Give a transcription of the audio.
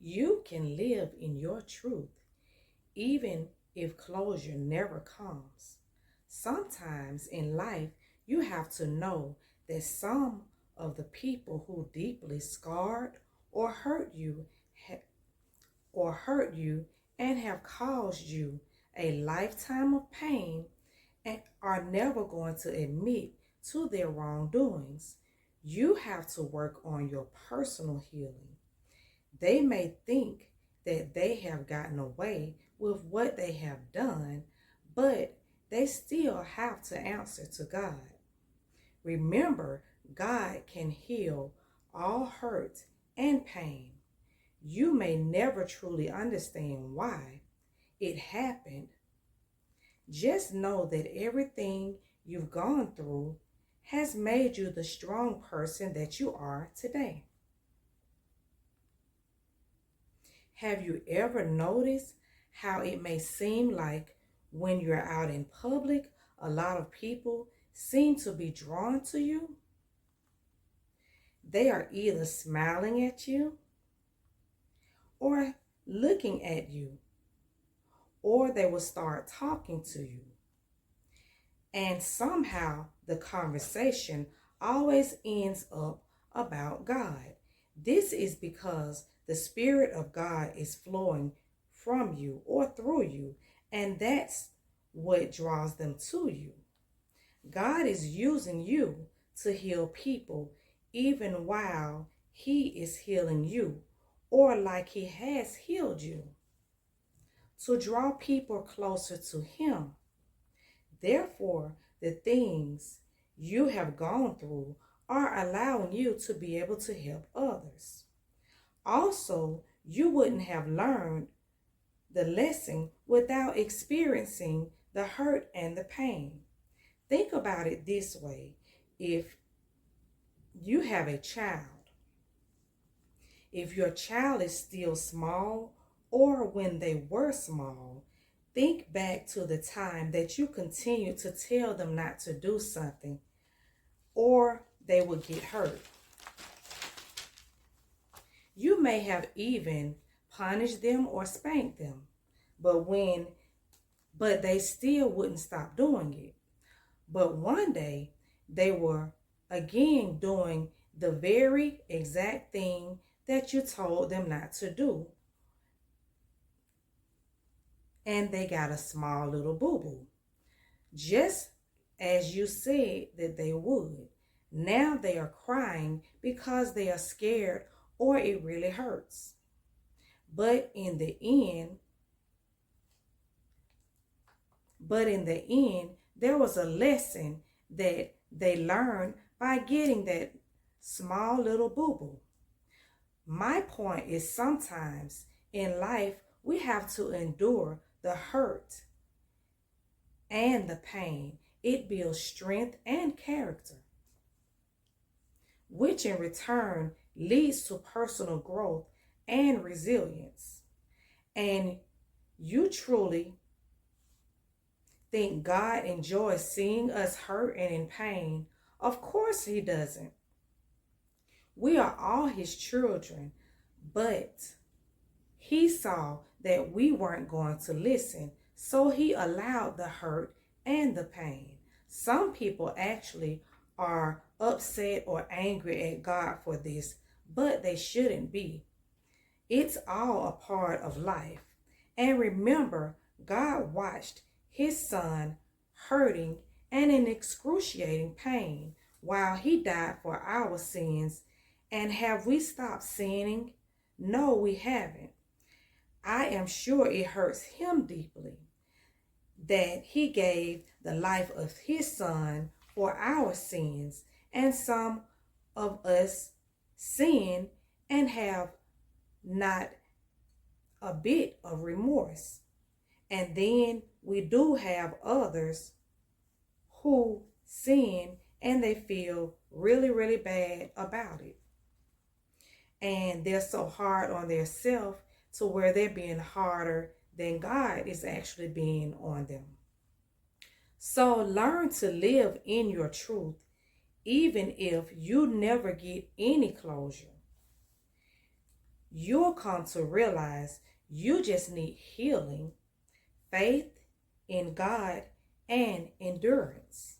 You can live in your truth, even if closure never comes. Sometimes in life, you have to know that some of the people who deeply scarred or hurt you and have caused you a lifetime of pain and are never going to admit to their wrongdoings. You have to work on your personal healing. They may think that they have gotten away with what they have done, but they still have to answer to God. Remember, God can heal all hurt and pain. You may never truly understand why it happened. Just know that everything you've gone through has made you the strong person that you are today. Have you ever noticed how it may seem like when you're out in public, a lot of people seem to be drawn to you? They are either smiling at you or looking at you, or they will start talking to you. And somehow the conversation always ends up about God. This is because the Spirit of God is flowing from you or through you, and that's what draws them to you. God is using you to heal people even while He is healing you, or like He has healed you, to draw people closer to Him. Therefore, the things you have gone through are allowing you to be able to help others. Also, you wouldn't have learned the lesson without experiencing the hurt and the pain. Think about it this way. If you have a child, if your child is still small or when they were small, think back to the time that you continued to tell them not to do something or they would get hurt. You may have even punished them or spanked them, but they still wouldn't stop doing it. But one day they were again doing the very exact thing that you told them not to do. And they got a small little boo-boo, just as you said that they would. Now they are crying because they are scared or it really hurts. But in the end, there was a lesson that they learned by getting that small little boo-boo. My point is, sometimes in life, we have to endure the hurt and the pain. It builds strength and character, which in return leads to personal growth and resilience. And you truly think God enjoys seeing us hurt and in pain? Of course He doesn't. We are all His children, but He saw that we weren't going to listen, so He allowed the hurt and the pain. Some people actually are upset or angry at God for this, but they shouldn't be. It's all a part of life. And remember, God watched His Son hurting and in excruciating pain while He died for our sins. And have we stopped sinning? No, we haven't. I am sure it hurts Him deeply that He gave the life of His Son for our sins, and some of us sin and have not a bit of remorse. And then we do have others who sin and they feel really, really bad about it. And they're so hard on themselves to where they're being harder than God is actually being on them. So learn to live in your truth, even if you never get any closure. you'll come to realize you just need healing, faith in God, and endurance.